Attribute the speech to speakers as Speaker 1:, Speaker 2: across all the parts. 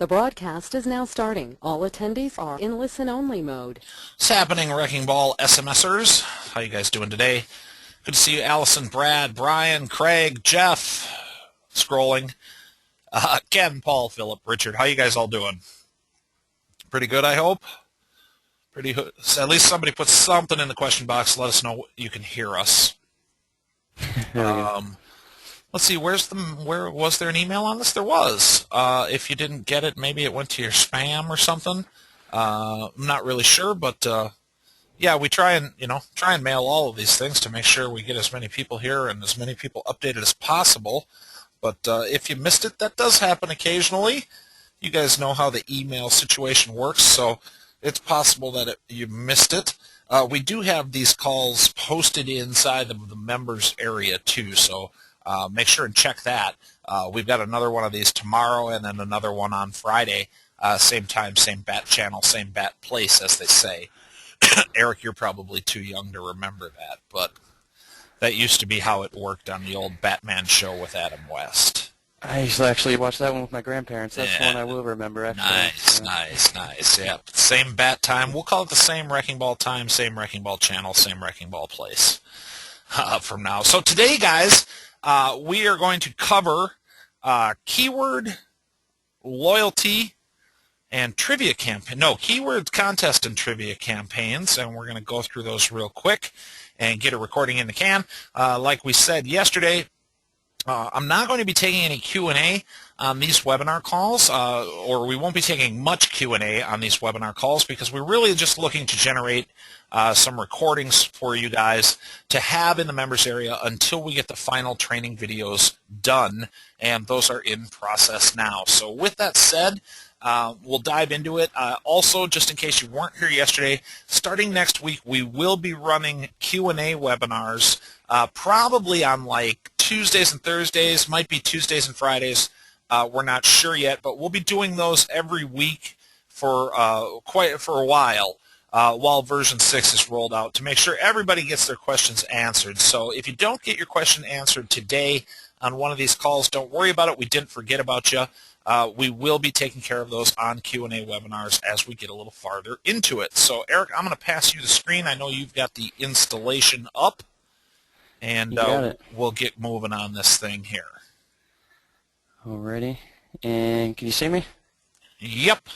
Speaker 1: The broadcast is now starting. All attendees are in listen-only mode.
Speaker 2: What's happening, Wrecking Ball SMSers? How you guys doing today? Good to see you, Allison, Brad, Brian, Craig, Jeff. Scrolling. Ken, Paul, Philip, Richard. How you guys all doing? Pretty good, I hope? Pretty good. So at least somebody put something in the question box. Let us know you can hear us. Let's see. Where was there an email on this? There was. If you didn't get it, maybe it went to your spam or something. I'm not really sure, but yeah, we try and mail all of these things to make sure we get as many people here and as many people updated as possible. But if you missed it, that does happen occasionally. You guys know how the email situation works, so it's possible that you missed it. We do have these calls posted inside of the members area too, so make sure and check that. We've got another one of these tomorrow and then another one on Friday. Same time, same bat channel, same bat place, as they say. Eric, you're probably too young to remember that, but that used to be how it worked on the old Batman show with Adam West.
Speaker 3: I used to actually watch that one with my grandparents. That's the one I will remember, actually.
Speaker 2: Nice. Yeah, same bat time. We'll call it the same Wrecking Ball time, same Wrecking Ball channel, same Wrecking Ball place from now. So today, guys, we are going to cover keyword, loyalty, and trivia campaign. No, keyword contest and trivia campaigns, and we're going to go through those real quick and get a recording in the can. Like we said yesterday, I'm not going to be taking any Q&A on these webinar calls, or we won't be taking much Q&A on these webinar calls because we're really just looking to generate some recordings for you guys to have in the members area until we get the final training videos done, and those are in process now. So with that said, we'll dive into it. Also, just in case you weren't here yesterday, starting next week, we will be running Q&A webinars, probably on like Tuesdays and Thursdays, might be Tuesdays and Fridays. We're not sure yet, but we'll be doing those every week for a while version 6 is rolled out to make sure everybody gets their questions answered. So if you don't get your question answered today on one of these calls, don't worry about it. We didn't forget about you. We will be taking care of those on Q&A webinars as we get a little farther into it. So, Eric, I'm going to pass you the screen. I know you've got the installation up, and we'll get moving on this thing here.
Speaker 3: Alrighty. And can you see me?
Speaker 2: Yep.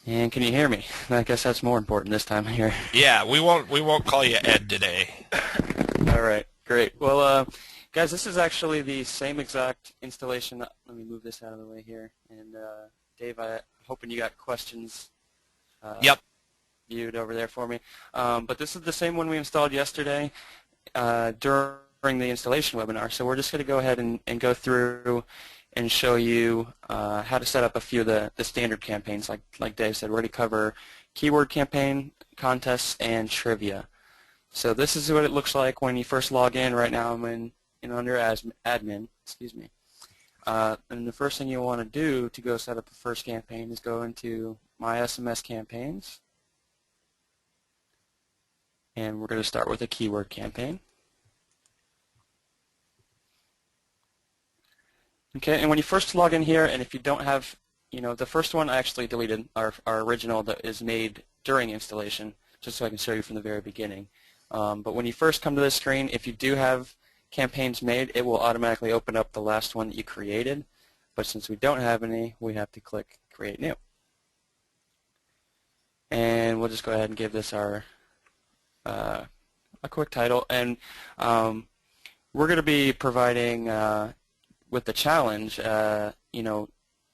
Speaker 3: And can you hear me? I guess that's more important this time here.
Speaker 2: Yeah, we won't call you Ed today.
Speaker 3: All right, great. Well, guys, this is actually the same exact installation. Let me move this out of the way here. And Dave, I'm hoping you got questions viewed over there for me. But this is the same one we installed yesterday during the installation webinar. So we're just going to go ahead and go through and show you how to set up a few of the standard campaigns. Like Dave said, we're going to cover keyword campaign, contests, and trivia. So this is what it looks like when you first log in. Right now I'm under admin, excuse me. And the first thing you want to do to go set up the first campaign is go into My SMS Campaigns. And we're going to start with a keyword campaign. Okay, and when you first log in here, and if you don't have, the first one I actually deleted, our original that is made during installation, just so I can show you from the very beginning. But when you first come to this screen, if you do have campaigns made, it will automatically open up the last one that you created. But since we don't have any, we have to click Create New. And we'll just go ahead and give this our a quick title. And we're going to be providing with the challenge,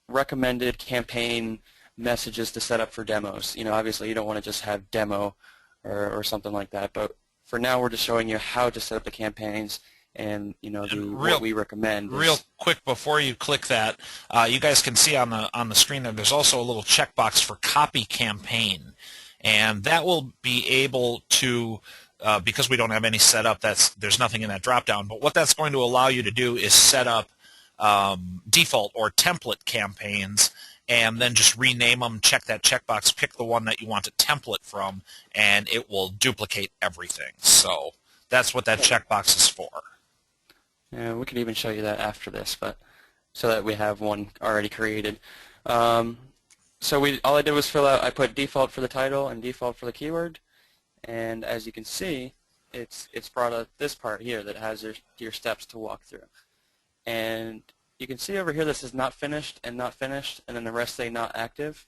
Speaker 3: recommended campaign messages to set up for demos. Obviously you don't want to just have demo or something like that, but for now we're just showing you how to set up the campaigns and what we recommend.
Speaker 2: Real quick before you click that, you guys can see on the screen there's also a little checkbox for copy campaign, and that will be able to because we don't have any set up, there's nothing in that drop down, but what that's going to allow you to do is set up default or template campaigns and then just rename them, check that checkbox, pick the one that you want to template from, and it will duplicate everything. So that's what that checkbox is for.
Speaker 3: Yeah, we can even show you that after this, but so that we have one already created. So all I did was fill out, I put default for the title and default for the keyword, and as you can see, it's brought up this part here that has your steps to walk through. And you can see over here this is not finished, and then the rest say not active.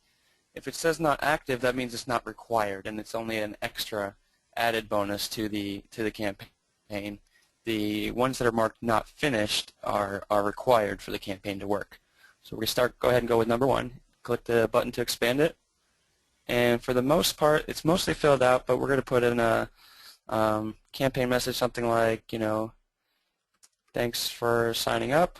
Speaker 3: If it says not active, that means it's not required, and it's only an extra added bonus to the campaign. The ones that are marked not finished are required for the campaign to work. So we're going to go ahead and go with number 1. Click the button to expand it. And for the most part, it's mostly filled out, but we're going to put in a campaign message, something like, thanks for signing up.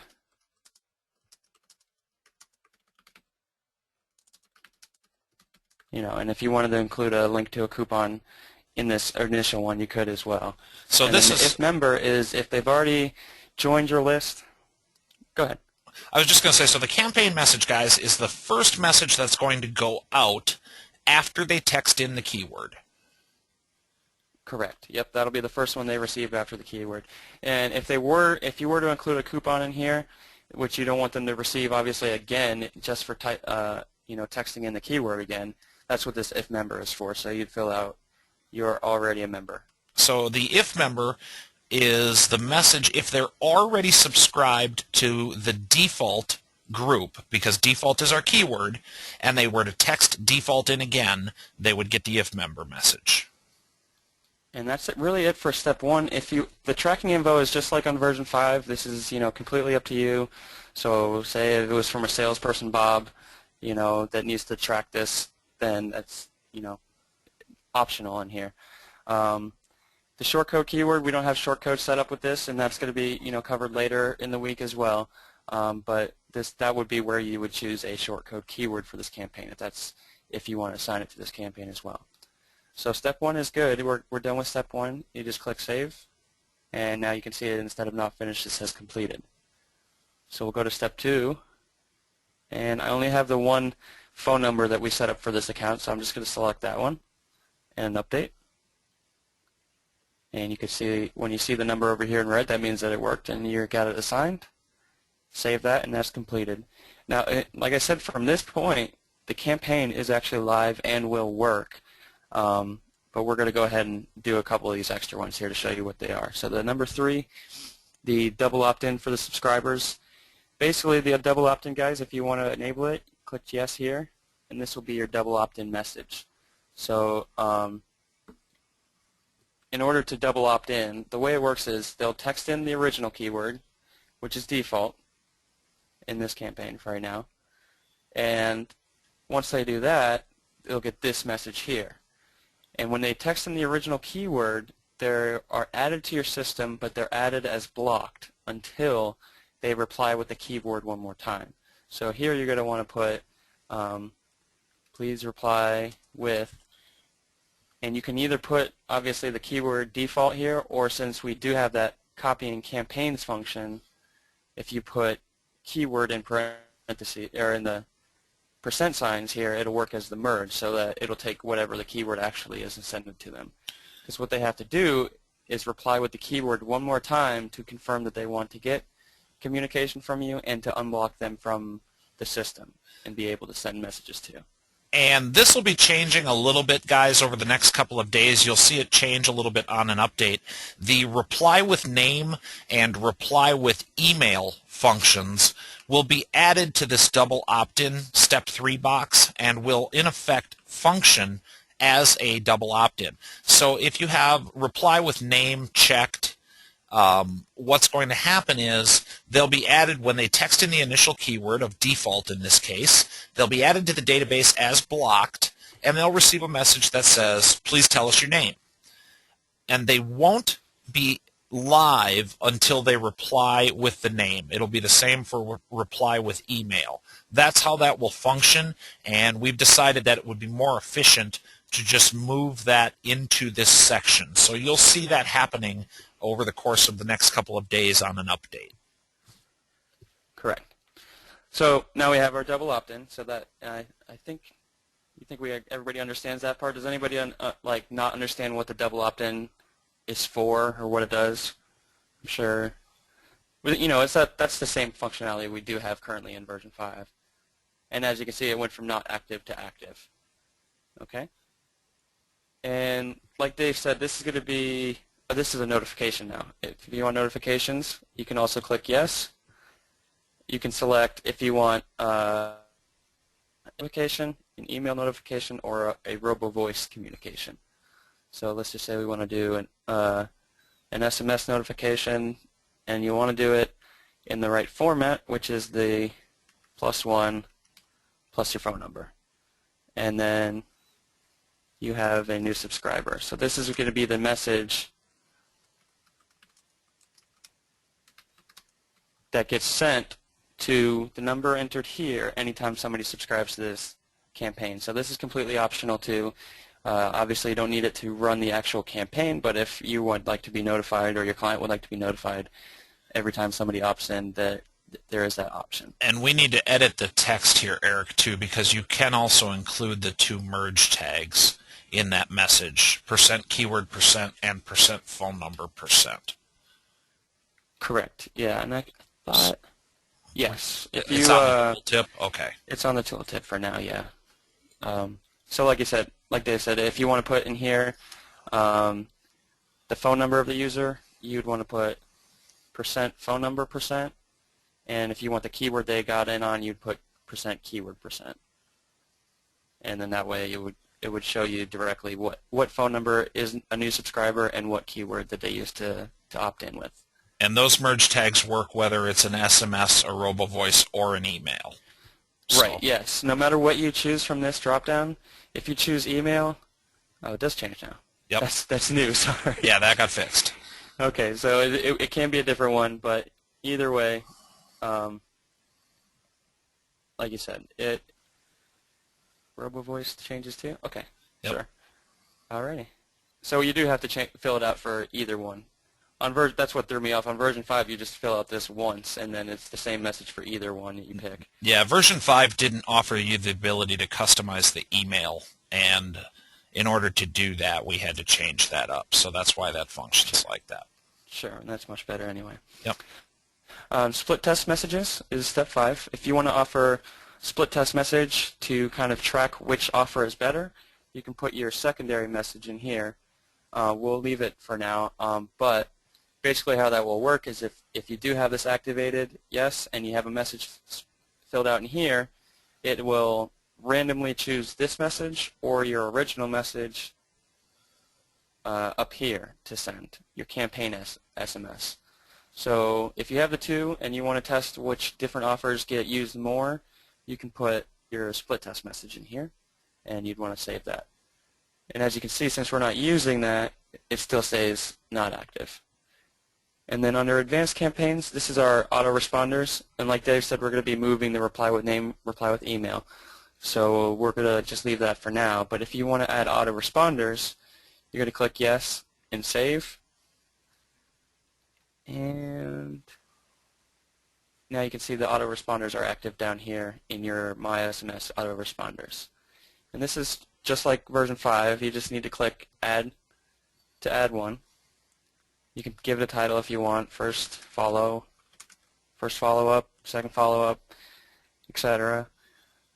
Speaker 3: And if you wanted to include a link to a coupon in this initial one, you could as well.
Speaker 2: So
Speaker 3: and
Speaker 2: this
Speaker 3: then the if member is if they've already joined your list. Go ahead.
Speaker 2: I was just going to say, so the campaign message, guys, is the first message that's going to go out after they text in the keyword.
Speaker 3: Correct. Yep, that'll be the first one they receive after the keyword. And if you were to include a coupon in here, which you don't want them to receive, obviously, again, just for texting in the keyword again, that's what this if member is for. So you'd fill out you're already a member.
Speaker 2: So the if member is the message if they're already subscribed to the default group, because default is our keyword, and they were to text default in again, they would get the if member message.
Speaker 3: And that's really it for step 1. The tracking info is just like on version 5. This is completely up to you. So say if it was from a salesperson, Bob, that needs to track this, then that's optional in here. The shortcode keyword, we don't have shortcode set up with this, and that's going to be covered later in the week as well. But that would be where you would choose a shortcode keyword for this campaign, if you want to assign it to this campaign as well. So step 1 is good. We're done with step 1. You just click save, and now you can see it instead of not finished, it says completed. So we'll go to step 2, and I only have the one phone number that we set up for this account, so I'm just going to select that one and update. And you can see when you see the number over here in red, that means that it worked and you got it assigned. Save that, and that's completed. Now, like I said, from this point, the campaign is actually live and will work. But we're going to go ahead and do a couple of these extra ones here to show you what they are. So the number 3, the double opt-in for the subscribers. Basically, the double opt-in, guys, if you want to enable it, click yes here, and this will be your double opt-in message. So in order to double opt-in, the way it works is they'll text in the original keyword, which is default in this campaign for right now. And once they do that, they'll get this message here. And when they text in the original keyword, they are added to your system, but they're added as blocked until they reply with the keyword one more time. So here you're going to want to put, please reply with, and you can either put, obviously, the keyword default here, or since we do have that copying campaigns function, if you put keyword in parentheses, or in the percent signs here, it'll work as the merge, so that it'll take whatever the keyword actually is and send it to them. Because what they have to do is reply with the keyword one more time to confirm that they want to get communication from you and to unblock them from the system and be able to send messages to.
Speaker 2: And this will be changing a little bit, guys, over the next couple of days. You'll see it change a little bit on an update. The reply with name and reply with email functions will be added to this double opt-in step 3 box and will, in effect, function as a double opt-in. So if you have reply with name checked, what's going to happen is they'll be added when they text in the initial keyword of default in this case. They'll be added to the database as blocked, and they'll receive a message that says, please tell us your name. And they won't be live until they reply with the name. It'll be the same for reply with email. That's how that will function, and we've decided that it would be more efficient to just move that into this section. So you'll see that happening over the course of the next couple of days on an update.
Speaker 3: Correct. So now we have our double opt-in. So that I think everybody understands that part. Does anybody not understand what the double opt-in is for or what it does? I'm sure. That's the same functionality we do have currently in version 5. And as you can see, it went from not active to active. Okay? And like Dave said, this is going to be, this is a notification now. If you want notifications, you can also click yes. You can select if you want notification, an email notification, or a robo-voice communication. So let's just say we want to do an SMS notification, and you want to do it in the right format, which is the +1 plus your phone number. And then you have a new subscriber. So this is going to be the message that gets sent to the number entered here anytime somebody subscribes to this campaign. So this is completely optional too. Obviously, you don't need it to run the actual campaign, but if you would like to be notified or your client would like to be notified every time somebody opts in, that there is that option.
Speaker 2: And we need to edit the text here, Eric, too, because you can also include the 2 merge tags in that message, %keyword %, and %phone number %.
Speaker 3: Correct. Yeah, and I thought, yes. If
Speaker 2: It's
Speaker 3: you,
Speaker 2: on the tooltip? Okay.
Speaker 3: It's on the tooltip for now, yeah. So like you said, like Dave said, if you want to put in here the phone number of the user, you'd want to put %phone number %, and if you want the keyword they got in on, you'd put %keyword %. And then that way it would show you directly what phone number is a new subscriber and what keyword that they used to opt in with.
Speaker 2: And those merge tags work whether it's an SMS, a robo-voice, or an email.
Speaker 3: Right, yes. No matter what you choose from this drop-down, if you choose email, oh, it does change now.
Speaker 2: Yep.
Speaker 3: That's new, sorry.
Speaker 2: Yeah, that got fixed.
Speaker 3: Okay, so it can be a different one, but either way, like you said, robo-voice changes too? Okay,
Speaker 2: yep.
Speaker 3: Sure. Alrighty. So you do have to fill it out for either one. That's what threw me off. On version 5, you just fill out this once, and then it's the same message for either one that you pick.
Speaker 2: Yeah, version 5 didn't offer you the ability to customize the email, and in order to do that, we had to change that up. So that's why that functions like that.
Speaker 3: Sure, and that's much better anyway.
Speaker 2: Yep.
Speaker 3: Split test messages is step 5. If you want to offer split test message to kind of track which offer is better, you can put your secondary message in here. We'll leave it for now, but basically how that will work is if you do have this activated, yes, and you have a message filled out in here, it will randomly choose this message or your original message up here to send, your campaign SMS. So if you have the two and you want to test which different offers get used more, you can put your split test message in here, and you'd want to save that. And as you can see, since we're not using that, it still stays not active. And then under advanced campaigns, this is our autoresponders. And like Dave said, we're going to be moving the reply with name, reply with email. So we're going to just leave that for now. But if you want to add autoresponders, you're going to click yes and save. And now you can see the autoresponders are active down here in your My SMS autoresponders. And this is just like version 5. You just need to click add to add one. You can give it a title if you want, first follow-up, second follow-up, etc.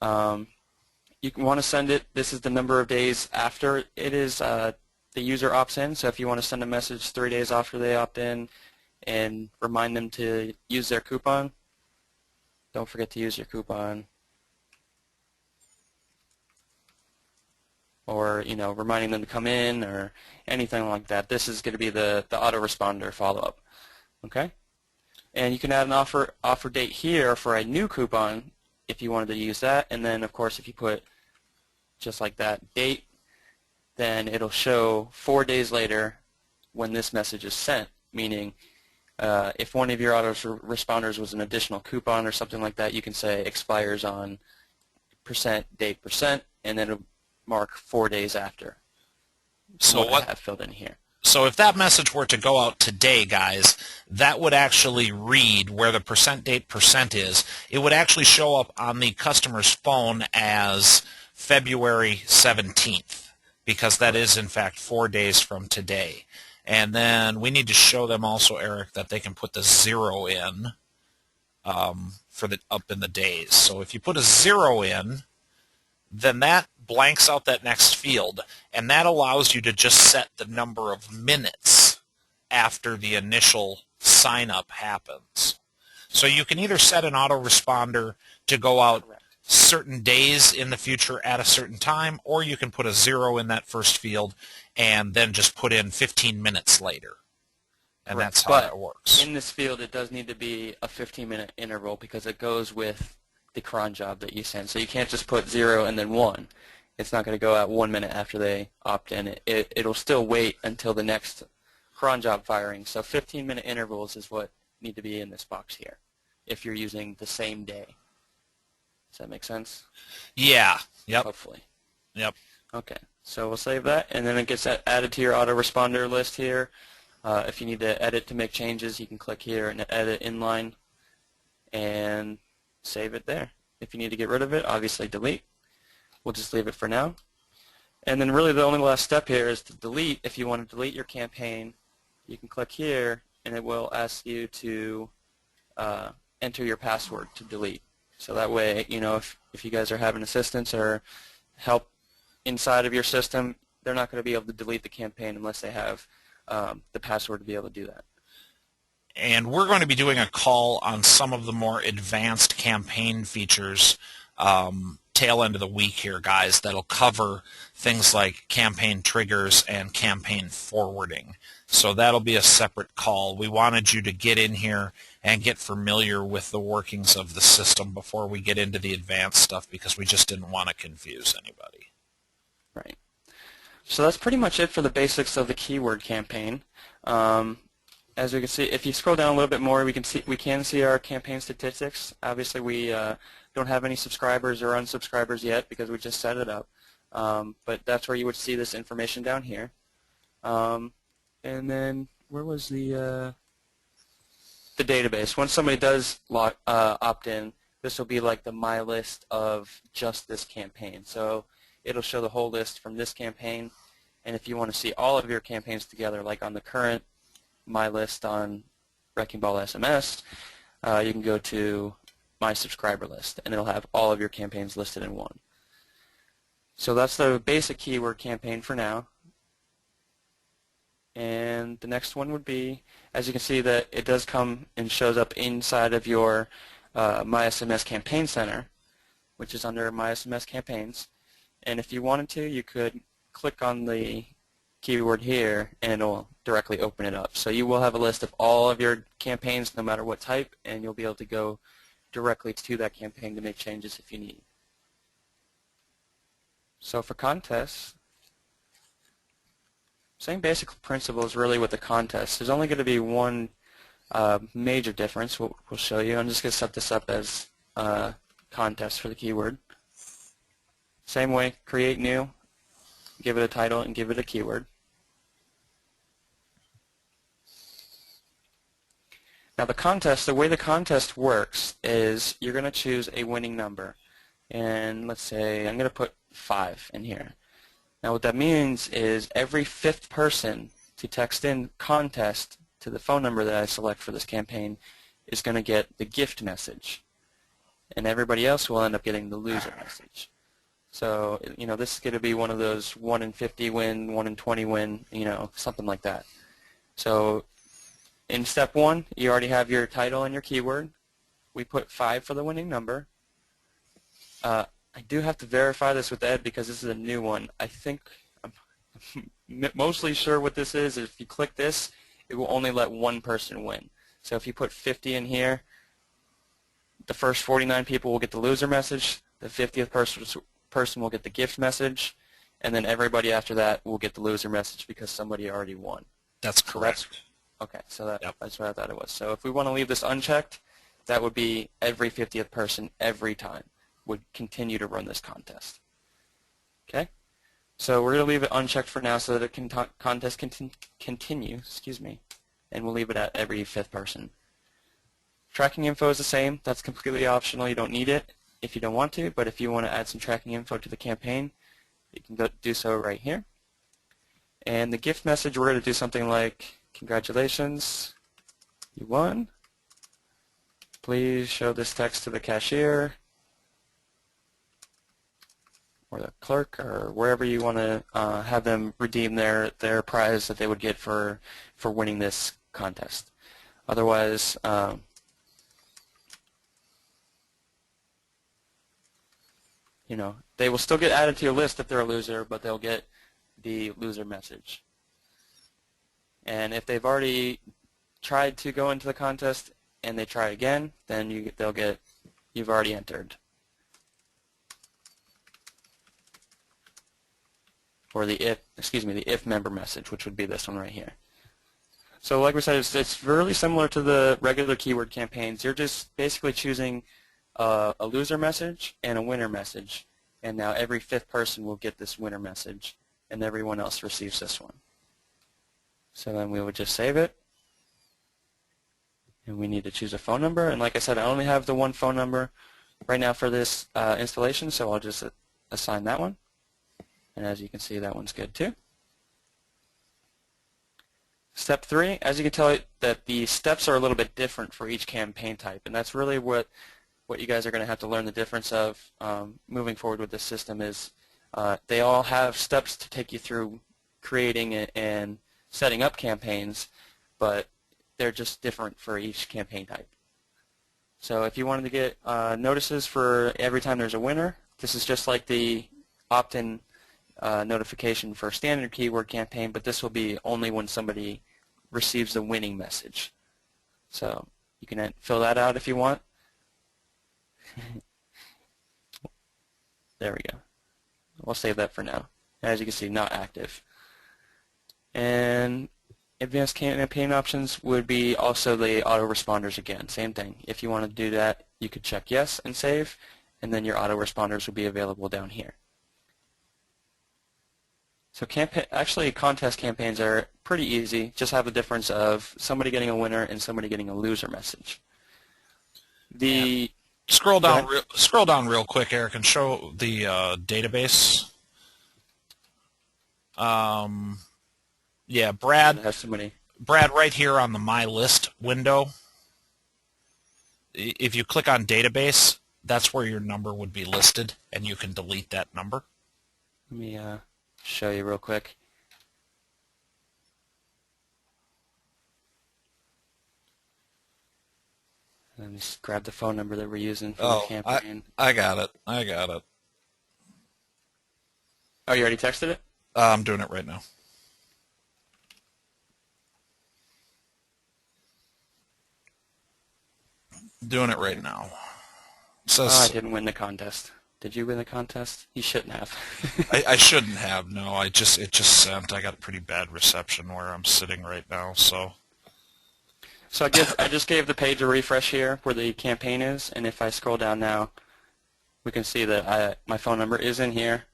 Speaker 3: You want to send it, this is the number of days after it is the user opts in. So if you want to send a message 3 days after they opt in and remind them to use their coupon, don't forget to use your coupon. Or, you know, reminding them to come in or anything like that. This is going to be the autoresponder follow-up. Okay? And you can add an offer date here for a new coupon if you wanted to use that. And then, of course, if you put just like that date, then it'll show 4 days later when this message is sent, meaning if one of your autoresponders was an additional coupon or something like that, you can say expires on %date %, and then it'll mark 4 days after.
Speaker 2: So what I
Speaker 3: have filled in here.
Speaker 2: So if that message were to go out today, guys, that would actually read where the %date % is. It would actually show up on the customer's phone as February 17th, because that is in fact 4 days from today. And then we need to show them also, Eric, that they can put the 0 in for the up in the days. So if you put a 0 in, then that blanks out that next field, and that allows you to just set the number of minutes after the initial sign-up happens. So you can either set an autoresponder to go out certain days in the future at a certain time, or you can put a 0 in that first field and then just put in 15 minutes later. And that's how that works.
Speaker 3: In this field, it does need to be a 15-minute interval because it goes with the cron job that you send. So you can't just put 0 and then 1. It's not going to go out 1 minute after they opt in. It'll still wait until the next cron job firing. So 15-minute intervals is what need to be in this box here if you're using the same day. Does that make sense?
Speaker 2: Yeah. Yep.
Speaker 3: Hopefully.
Speaker 2: Yep.
Speaker 3: Okay. So we'll save that, and then it gets added to your autoresponder list here. If you need to edit to make changes, you can click here and edit inline and save it there. If you need to get rid of it, obviously delete. We'll just leave it for now. And then really the only last step here is to delete. If you want to delete your campaign, you can click here and it will ask you to enter your password to delete. So that way, you know, if you guys are having assistance or help inside of your system, they're not going to be able to delete the campaign unless they have the password to be able to do that.
Speaker 2: And we're going to be doing a call on some of the more advanced campaign features tail end of the week here, guys, that'll cover things like campaign triggers and campaign forwarding. So that'll be a separate call. We wanted you to get in here and get familiar with the workings of the system before we get into the advanced stuff because we just didn't want to confuse anybody.
Speaker 3: Right. So that's pretty much it for the basics of the keyword campaign. As we can see, if you scroll down a little bit more, we can see our campaign statistics. Obviously, we don't have any subscribers or unsubscribers yet because we just set it up. But that's where you would see this information down here. And then where was the database? Once somebody does opt in, this will be like the my list of just this campaign. So it'll show the whole list from this campaign. And if you want to see all of your campaigns together, like on the current my list on Wrecking Ball SMS, you can go to my subscriber list, and it'll have all of your campaigns listed in one. So that's the basic keyword campaign for now. And the next one would be, as you can see, that it does come and shows up inside of your My SMS Campaign Center, which is under My SMS Campaigns. And if you wanted to, you could click on the keyword here and it'll directly open it up. So you will have a list of all of your campaigns no matter what type, and you'll be able to go directly to that campaign to make changes if you need. So for contests, same basic principles really with the contest. There's only going to be one major difference we'll show you. I'm just going to set this up as contest for the keyword. Same way, create new, give it a title, and give it a keyword. Now the contest, the way the contest works is you're going to choose a winning number. And let's say I'm going to put 5 in here. Now what that means is every 5th person to text in contest to the phone number that I select for this campaign is going to get the gift message. And everybody else will end up getting the loser message. So, you know, this is going to be one of those 1 in 50 win, 1 in 20 win, you know, something like that. So in step 1, you already have your title and your keyword. We put 5 for the winning number. I do have to verify this with Ed because this is a new one. I think I'm mostly sure what this is. If you click this, it will only let one person win. So if you put 50 in here, the first 49 people will get the loser message, the 50th person will get the gift message, and then everybody after that will get the loser message because somebody already won.
Speaker 2: That's correct.
Speaker 3: Okay, so that's what I thought it was. So if we want to leave this unchecked, that would be every 50th person every time would continue to run this contest. Okay? So we're going to leave it unchecked for now so that it can contest can continue, excuse me, and we'll leave it at every 5th person. Tracking info is the same. That's completely optional. You don't need it if you don't want to, but if you want to add some tracking info to the campaign, you can do so right here. And the gift message, we're going to do something like, congratulations, you won. please show this text to the cashier or the clerk or wherever you want to have them redeem their prize that they would get for winning this contest. Otherwise, you know, they will still get added to your list if they're a loser, but they'll get the loser message. And if they've already tried to go into the contest and they try again, then they'll get you've already entered. Or the if member message, which would be this one right here. So like we said, it's really similar to the regular keyword campaigns. You're just basically choosing a loser message and a winner message, and now every fifth person will get this winner message, and everyone else receives this one. So then we would just save it, and we need to choose a phone number. And like I said, I only have the one phone number right now for this installation, so I'll just assign that one. And as you can see, that one's good too. Step 3, as you can tell, that the steps are a little bit different for each campaign type, and that's really what you guys are going to have to learn the difference of moving forward with this system is they all have steps to take you through creating and setting up campaigns, but they're just different for each campaign type. So if you wanted to get notices for every time there's a winner, this is just like the opt-in notification for a standard keyword campaign, but this will be only when somebody receives the winning message. So you can fill that out if you want. There we go. We'll save that for now. As you can see, not active. And advanced campaign options would be also the autoresponders again. Same thing. If you want to do that, you could check yes and save, and then your autoresponders will be available down here. So actually contest campaigns are pretty easy. Just have the difference of somebody getting a winner and somebody getting a loser message.
Speaker 2: Scroll down real quick, Eric, and show the database. Yeah, Brad.
Speaker 3: Have somebody.
Speaker 2: Brad, right here on the My List window, if you click on database, that's where your number would be listed, and you can delete that number.
Speaker 3: Let me show you real quick. Let me just grab the phone number that we're using for the campaign.
Speaker 2: I got it. I got it.
Speaker 3: Oh, you already texted it?
Speaker 2: I'm doing it right now. Doing it right now. Says,
Speaker 3: I didn't win the contest. Did you win the contest? You shouldn't have.
Speaker 2: I shouldn't have. No, it just sent. I got a pretty bad reception where I'm sitting right now. So
Speaker 3: I just gave the page a refresh here where the campaign is, and if I scroll down now, we can see that my phone number is in here.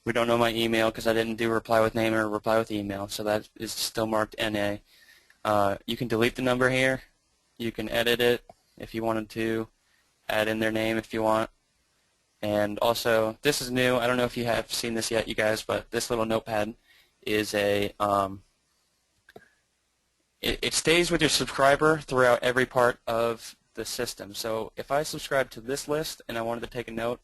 Speaker 3: We don't know my email because I didn't do reply with name or reply with email, so that is still marked NA. You can delete the number here. You can edit it if you wanted to, add in their name if you want. And also, this is new. I don't know if you have seen this yet, you guys, but this little notepad is it stays with your subscriber throughout every part of the system. So if I subscribe to this list and I wanted to take a note,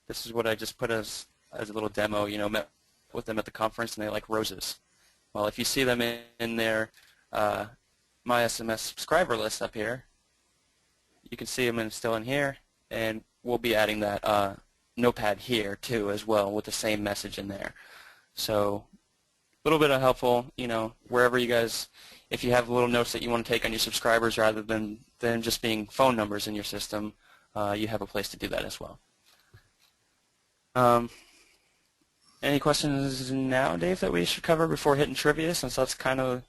Speaker 3: this is what I just put as a little demo. You know, met with them at the conference and they like roses. Well, if you see them in their My SMS subscriber list up here, you can see them still in here, and we'll be adding that notepad here too as well with the same message in there. So a little bit of helpful, you know, wherever you guys, if you have little notes that you want to take on your subscribers rather than just being phone numbers in your system, you have a place to do that as well. Any questions now, Dave, that we should cover before hitting trivia, since that's kind of...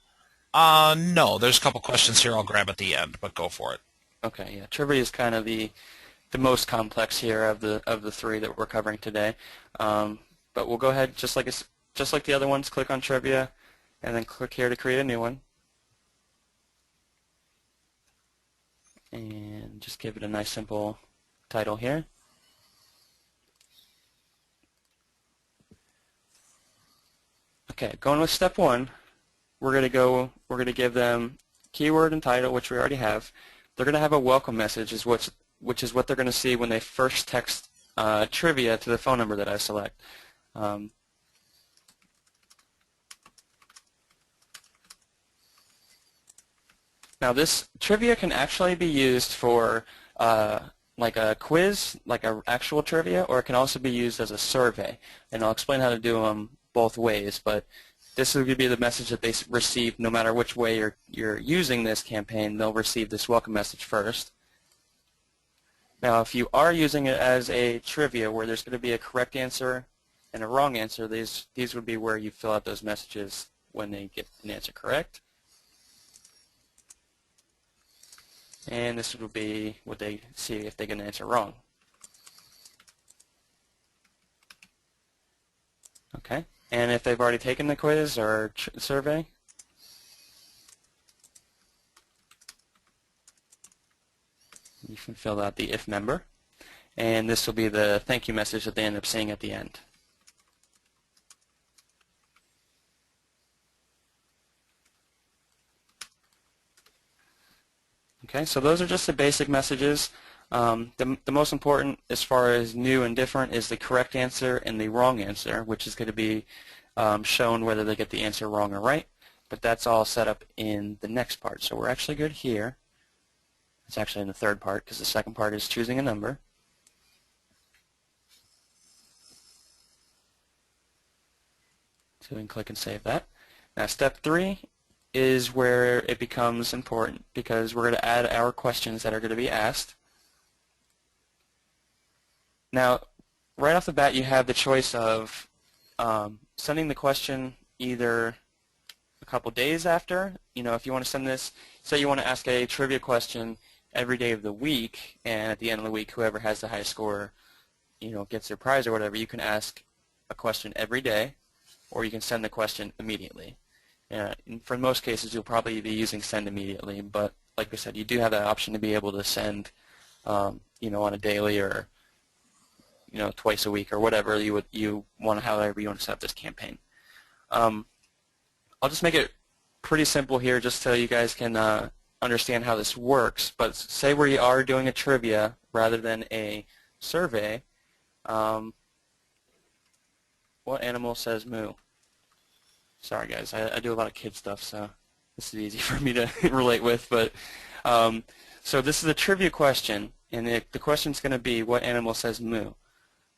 Speaker 2: No, there's a couple questions here I'll grab at the end, but go for it.
Speaker 3: Okay, yeah, trivia is kind of the most complex here of the three that we're covering today. But we'll go ahead, just like the other ones, click on trivia, and then click here to create a new one. And just give it a nice simple title here. Okay, going with step 1, we're going to give them keyword and title, which we already have. they're going to have a welcome message, which is what they're going to see when they first text trivia to the phone number that I select. Now this trivia can actually be used for like a quiz, like an actual trivia, or it can also be used as a survey. And I'll explain how to do them both ways, but this will be the message that they receive no matter which way you're using this campaign. They'll receive this welcome message first. Now if you are using it as a trivia where there's going to be a correct answer and a wrong answer, these would be where you fill out those messages when they get an answer correct. And this would be what they see if they get an answer wrong. Okay, and if they've already taken the quiz or survey, you can fill out the if member, and this will be the thank you message that they end up seeing at the end. Okay, so those are just the basic messages. The most important as far as new and different is the correct answer and the wrong answer, which is going to be shown whether they get the answer wrong or right. But that's all set up in the next part. So we're actually good here. It's actually in the third part because the second part is choosing a number. So we can click and save that. Now step 3 is where it becomes important because we're going to add our questions that are going to be asked. Now, right off the bat, you have the choice of sending the question either a couple days after. You know, if you want to send this, say you want to ask a trivia question every day of the week, and at the end of the week, whoever has the highest score, you know, gets their prize or whatever. You can ask a question every day, or you can send the question immediately. For most cases, you'll probably be using send immediately, but like I said, you do have that option to be able to send, you know, on a daily or, you know, twice a week or whatever however you want to set up this campaign. I'll just make it pretty simple here, just so you guys can understand how this works. But say we are doing a trivia rather than a survey. What animal says moo? Sorry guys, I do a lot of kid stuff, so this is easy for me to relate with. But so this is a trivia question, and the question is going to be what animal says moo.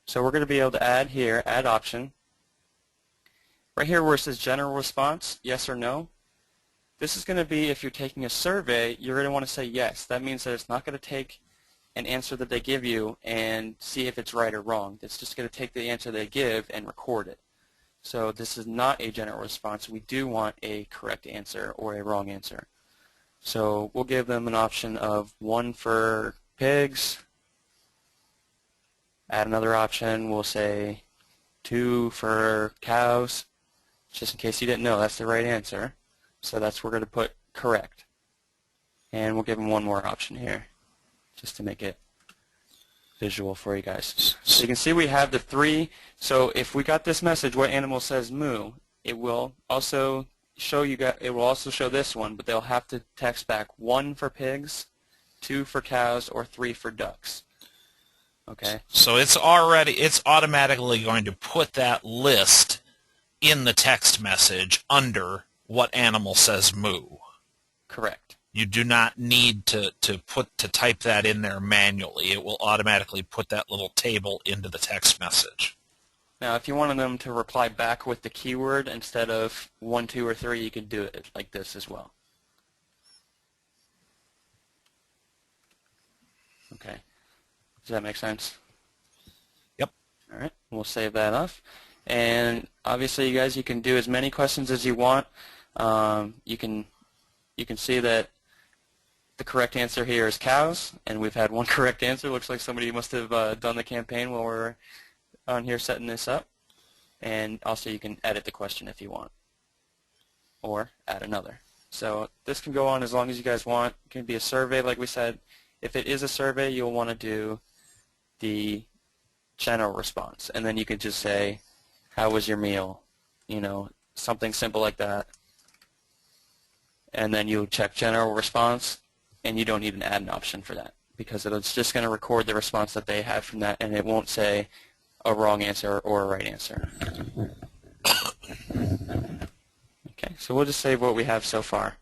Speaker 3: So we're going to be able to add here, add option. Right here where it says general response, yes or no. This is going to be if you're taking a survey, you're going to want to say yes. That means that it's not going to take an answer that they give you and see if it's right or wrong. It's just going to take the answer they give and record it. So this is not a general response. We do want a correct answer or a wrong answer. So we'll give them an option of 1 for pigs. Add another option. We'll say 2 for cows. Just in case you didn't know, that's the right answer. So that's where we're going to put correct. And we'll give them one more option here, just to make it visual for you guys. So you can see we have the 3. So if we got this message, what animal says moo, it will also show you guys, it will also show this one, but they'll have to text back 1 for pigs, 2 for cows, or 3 for ducks. Okay.
Speaker 2: So it's automatically going to put that list in the text message under what animal says moo.
Speaker 3: Correct.
Speaker 2: You do not need to type that in there manually. It will automatically put that little table into the text message.
Speaker 3: Now, if you wanted them to reply back with the keyword instead of 1, 2, or 3, you could do it like this as well. Okay. Does that make sense?
Speaker 2: Yep.
Speaker 3: All right. We'll save that off. And obviously, you guys, you can do as many questions as you want. You can see that the correct answer here is cows, and we've had one correct answer. Looks like somebody must have done the campaign while we're on here setting this up. And also you can edit the question if you want, or add another. So this can go on as long as you guys want. It can be a survey, like we said. If it is a survey, you'll want to do the general response, and then you can just say, how was your meal? You know, something simple like that. And then you check general response, and you don't need an add an option for that because it's just going to record the response that they have from that, and it won't say a wrong answer or a right answer. Okay, so we'll just save what we have so far.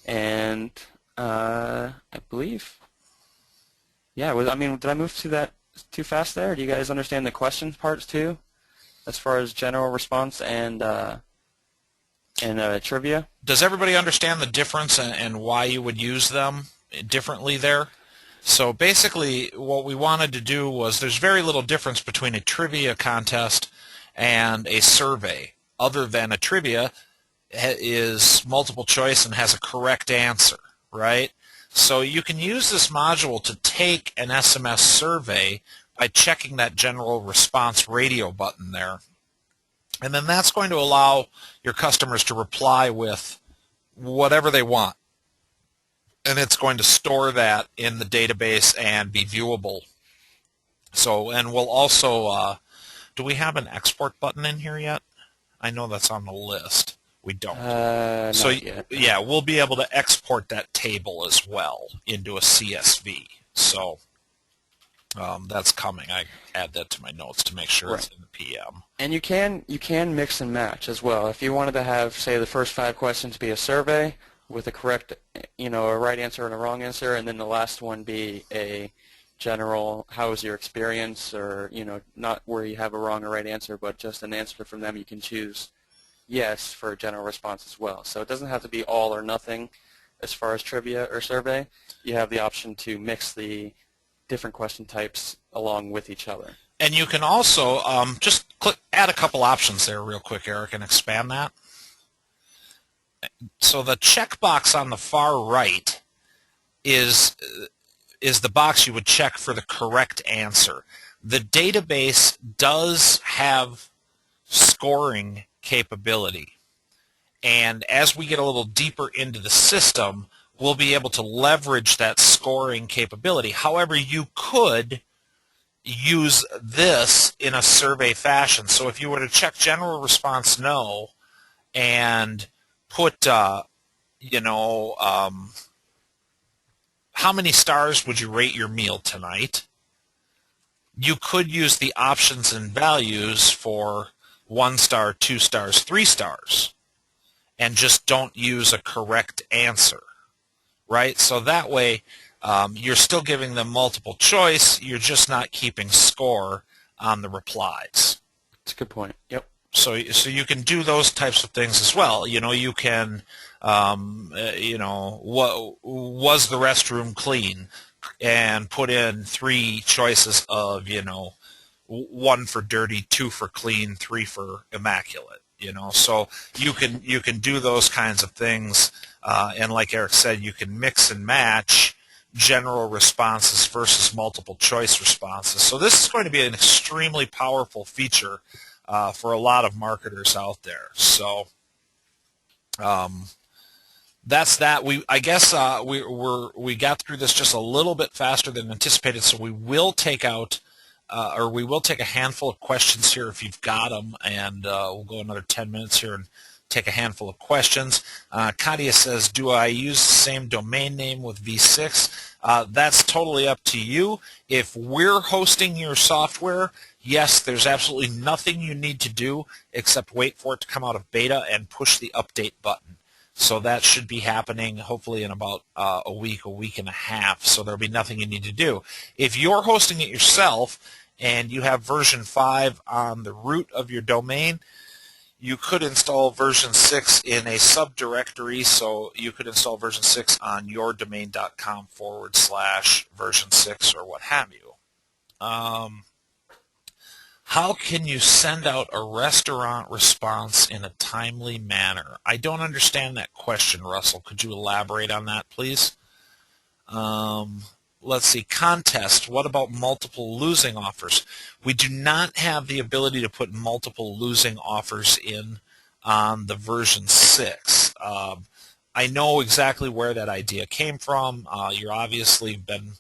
Speaker 3: And I believe, yeah, I mean, did I move to that too fast there? Do you guys understand the questions parts too, as far as general response and trivia?
Speaker 2: Does everybody understand the difference and why you would use them differently there? So basically what we wanted to do was there's very little difference between a trivia contest and a survey, other than a trivia is multiple choice and has a correct answer, right? So you can use this module to take an SMS survey by checking that general response radio button there. And then that's going to allow your customers to reply with whatever they want. And it's going to store that in the database and be viewable. So, and we'll also, do we have an export button in here yet? I know that's on the list. We don't. So,
Speaker 3: not yet.
Speaker 2: Yeah, we'll be able to export that table as well into a CSV. So that's coming. I add that to my notes to make sure it's in the PM.
Speaker 3: And you can mix and match as well. If you wanted to have, say, the first 5 questions be a survey with a correct, a right answer and a wrong answer, and then the last one be a general, how was your experience, or, not where you have a wrong or right answer, but just an answer from them. You can choose yes for a general response as well. So it doesn't have to be all or nothing as far as trivia or survey. You have the option to mix the different question types along with each other.
Speaker 2: And you can also just add a couple options there real quick, Eric, and expand that. So the checkbox on the far right is the box you would check for the correct answer. The database does have scoring capability. And as we get a little deeper into the system, we'll be able to leverage that scoring capability. However, you could use this in a survey fashion. So if you were to check general response no and put, how many stars would you rate your meal tonight? You could use the options and values for 1 star, 2 stars, 3 stars, and just don't use a correct answer, right? So that way you're still giving them multiple choice, you're just not keeping score on the replies.
Speaker 3: That's a good point. Yep.
Speaker 2: So you can do those types of things as well. You can, what was the restroom clean, and put in 3 choices of, 1 for dirty, 2 for clean, 3 for immaculate. So you can do those kinds of things, and like Eric said, you can mix and match general responses versus multiple choice responses. So this is going to be an extremely powerful feature for a lot of marketers out there. So that's that. I guess we got through this just a little bit faster than anticipated. So we will take out, or we will take a handful of questions here if you've got them, and we'll go another 10 minutes here and take a handful of questions. Katia says, do I use the same domain name with V6? That's totally up to you. If we're hosting your software, yes, there's absolutely nothing you need to do except wait for it to come out of beta and push the update button. So that should be happening hopefully in about a week and a half. So there'll be nothing you need to do. If you're hosting it yourself and you have version 5 on the root of your domain, you could install version 6 in a subdirectory. So you could install version 6 on yourdomain.com/version 6 or what have you. How can you send out a restaurant response in a timely manner? I don't understand that question, Russell. Could you elaborate on that, please? Let's see. Contest. What about multiple losing offers? We do not have the ability to put multiple losing offers in on the version 6. I know exactly where that idea came from. You're obviously been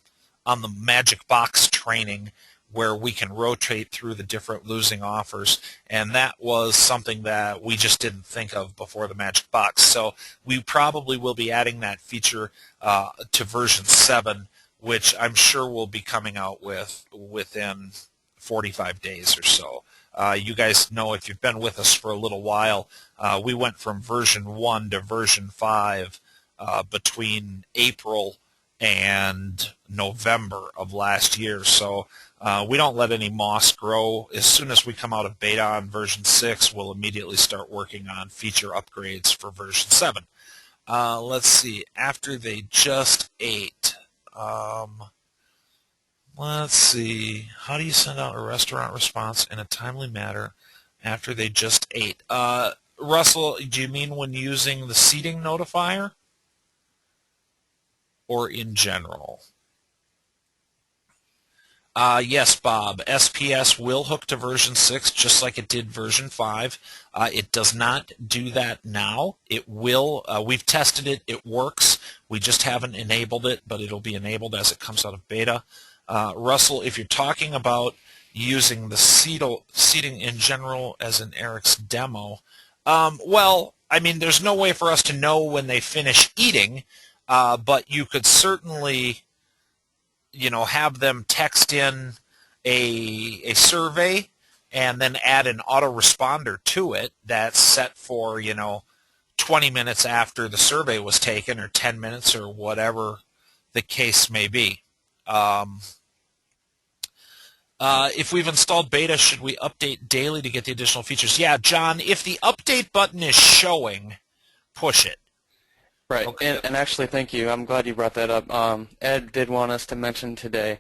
Speaker 2: on the Magic Box training where we can rotate through the different losing offers, and that was something that we just didn't think of before the Magic Box. So we probably will be adding that feature to version 7, which I'm sure will be coming out within 45 days or so. You guys know, if you've been with us for a little while, we went from version 1 to version 5 between April and November of last year. So we don't let any moss grow. As soon as we come out of beta on version 6, we'll immediately start working on feature upgrades for version 7. Let's see. After they just ate. Let's see. How do you send out a restaurant response in a timely manner after they just ate? Russell, do you mean when using the seating notifier? Or in general? Yes, Bob. SPS will hook to version 6 just like it did version 5. It does not do that now. It will. We've tested it. It works. We just haven't enabled it, but it'll be enabled as it comes out of beta. Russell, if you're talking about using the seating in general as in Eric's demo, well, I mean, there's no way for us to know when they finish eating, but you could certainly, have them text in a survey and then add an autoresponder to it that's set for, 20 minutes after the survey was taken, or 10 minutes, or whatever the case may be. If we've installed beta, should we update daily to get the additional features? Yeah, John, if the update button is showing, push it.
Speaker 3: Right,
Speaker 2: Okay.
Speaker 3: and actually, thank you. I'm glad you brought that up. Ed did want us to mention today,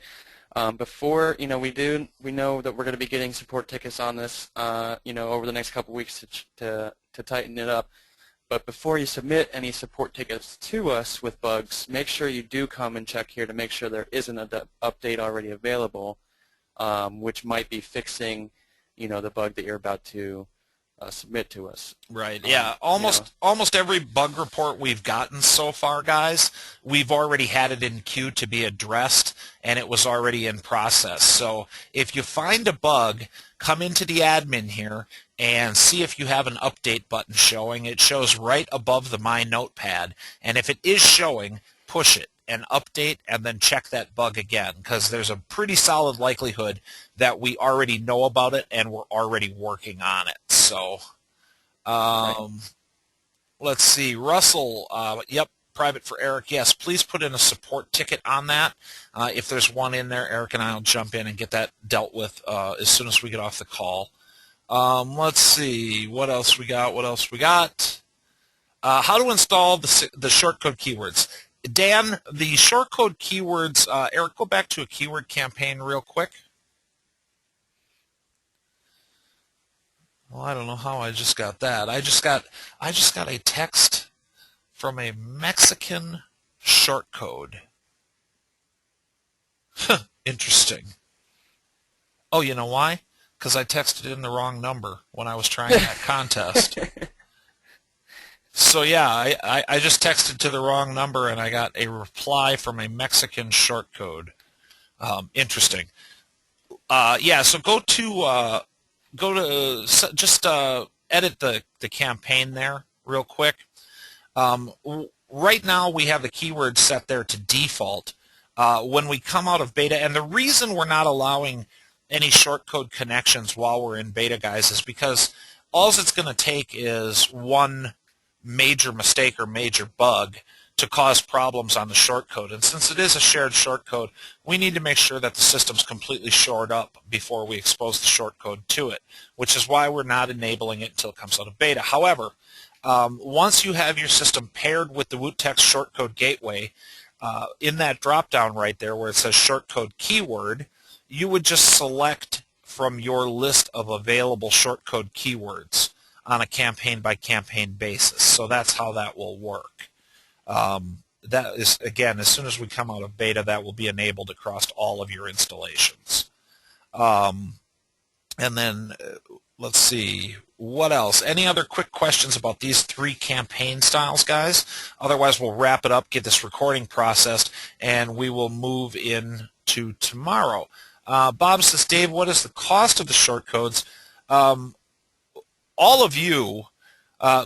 Speaker 3: before, we know that we're going to be getting support tickets on this, over the next couple weeks to tighten it up. But before you submit any support tickets to us with bugs, make sure you do come and check here to make sure there isn't an update already available, which might be fixing, the bug that you're about to submit to us.
Speaker 2: Right. Yeah. Almost every bug report we've gotten so far, guys, we've already had it in queue to be addressed, and it was already in process. So if you find a bug, come into the admin here and see if you have an update button showing. It shows right above the My Notepad, and if it is showing, push it and update, and then check that bug again, because there's a pretty solid likelihood that we already know about it and we're already working on it. So let's see. Russell, yep, private for Eric. Yes, please put in a support ticket on that. If there's one in there, Eric and I will jump in and get that dealt with as soon as we get off the call. Let's see. What else we got? How to install the shortcode keywords. Dan, the shortcode keywords, Eric, go back to a keyword campaign real quick. Well, I don't know how I just got that. I just got a text from a Mexican shortcode. Interesting. Oh, you know why? Because I texted in the wrong number when I was trying that contest. So yeah, I just texted to the wrong number and I got a reply from a Mexican shortcode. Interesting. Yeah, so go to just edit the campaign there real quick. Right now we have the keyword set there to default. When we come out of beta, and the reason we're not allowing any shortcode connections while we're in beta, guys, is because all it's going to take is one major mistake or major bug to cause problems on the shortcode. And since it is a shared shortcode, we need to make sure that the system's completely shored up before we expose the shortcode to it, which is why we're not enabling it until it comes out of beta. However, once you have your system paired with the WootText shortcode gateway, in that drop-down right there where it says shortcode keyword, you would just select from your list of available shortcode keywords on a campaign-by-campaign basis. So that's how that will work. That is, again, as soon as we come out of beta, that will be enabled across all of your installations. And then, let's see, what else? Any other quick questions about these 3 campaign styles, guys? Otherwise, we'll wrap it up, get this recording processed, and we will move into tomorrow. Bob says, Dave, what is the cost of the short codes? All of you,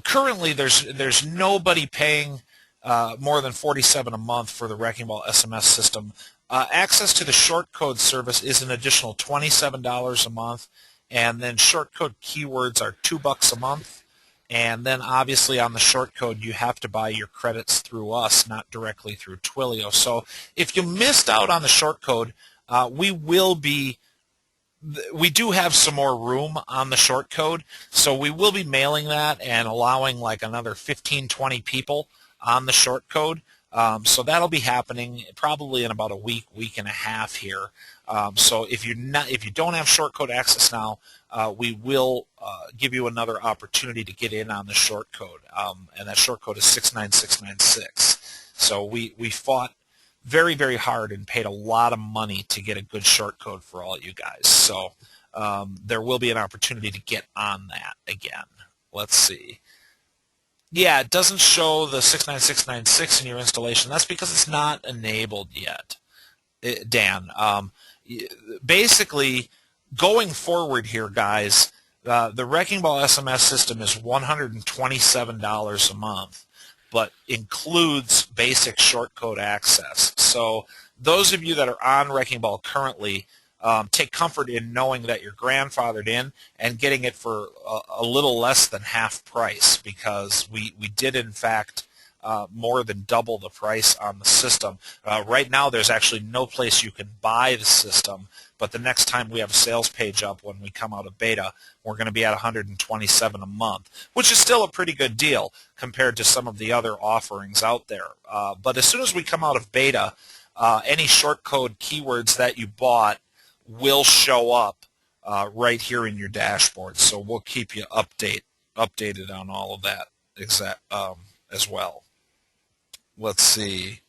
Speaker 2: currently there's nobody paying more than $47 a month for the Wrecking Ball SMS system. Access to the short code service is an additional $27 a month, and then short code keywords are $2 a month. And then obviously on the short code you have to buy your credits through us, not directly through Twilio. So if you missed out on the short code, we do have some more room on the short code, so we will be mailing that and allowing like another 15, 20 people on the short code. So that'll be happening probably in about a week and a half here. So if you don't have short code access now, we will give you another opportunity to get in on the short code, and that short code is 69696. So we fought very, very hard and paid a lot of money to get a good short code for all you guys. So there will be an opportunity to get on that again. Let's see. Yeah, it doesn't show the 69696 in your installation. That's because it's not enabled yet, Dan. Basically, going forward here, guys, the Wrecking Ball SMS system is $127 a month, but includes basic shortcode access. So those of you that are on Wrecking Ball currently, take comfort in knowing that you're grandfathered in and getting it for a little less than half price, because we did in fact more than double the price on the system. Right now there's actually no place you can buy the system, but the next time we have a sales page up when we come out of beta, we're going to be at $127 a month, which is still a pretty good deal compared to some of the other offerings out there. But as soon as we come out of beta, any short code keywords that you bought will show up right here in your dashboard. So we'll keep you updated on all of that as well. Let's see.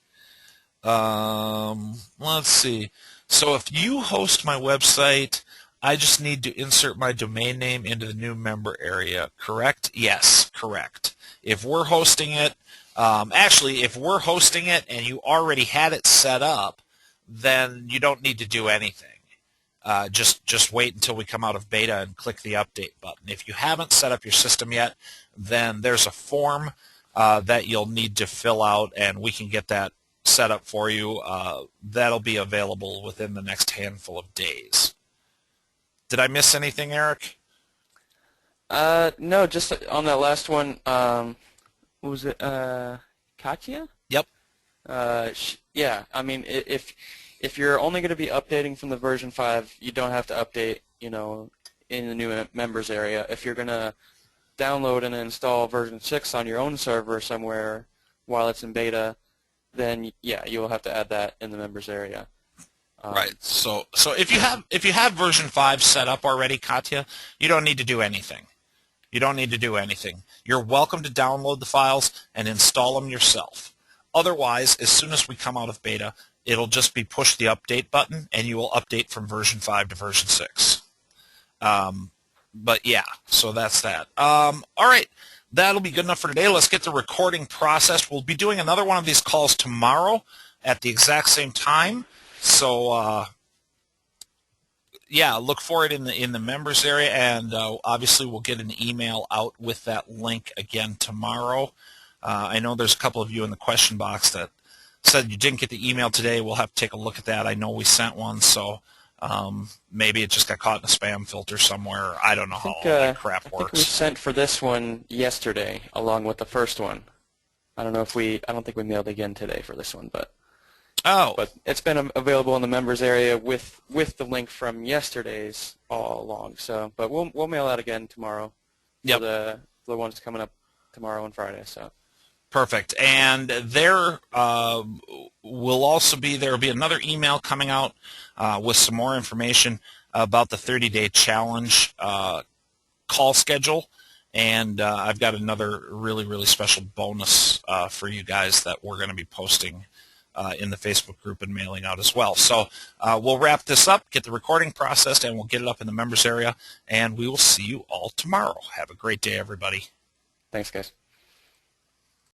Speaker 2: So if you host my website, I just need to insert my domain name into the new member area, correct? Yes, correct. If we're hosting it, if we're hosting it and you already had it set up, then you don't need to do anything. Just wait until we come out of beta and click the update button. If you haven't set up your system yet, then there's a form that you'll need to fill out, and we can get that set up for you. That'll be available within the next handful of days. Did I miss anything, Eric?
Speaker 3: No, just on that last one. What was it? Katya?
Speaker 2: Yep.
Speaker 3: Yeah. I mean, if you're only going to be updating from the version 5, you don't have to update, in the new members area. If you're going to download and install version 6 on your own server somewhere while it's in beta, then yeah, you'll have to add that in the members area.
Speaker 2: Right. So if you have version 5 set up already, Katya, you don't need to do anything. You don't need to do anything. You're welcome to download the files and install them yourself. Otherwise, as soon as we come out of beta, it'll just be push the update button, and you will update from version 5 to version 6. But yeah, so that's that. All right, that'll be good enough for today. Let's get the recording processed. We'll be doing another one of these calls tomorrow at the exact same time. So yeah, look for it in the members area, and obviously we'll get an email out with that link again tomorrow. I know there's a couple of you in the question box that said you didn't get the email today. We'll have to take a look at that. I know we sent one, so maybe it just got caught in a spam filter somewhere. I don't know how all that crap works.
Speaker 3: I think we sent for this one yesterday along with the first one. I don't think we mailed again today for this one, but it's been available in the members area with the link from yesterday's all along. So, but we'll mail out again tomorrow.
Speaker 2: Yep.
Speaker 3: For the ones coming up tomorrow and Friday. So.
Speaker 2: Perfect. And there will be another email coming out with some more information about the 30-day challenge call schedule. And I've got another really, really special bonus for you guys that we're going to be posting in the Facebook group and mailing out as well. So we'll wrap this up, get the recording processed, and we'll get it up in the members area. And we will see you all tomorrow. Have a great day, everybody.
Speaker 3: Thanks, guys.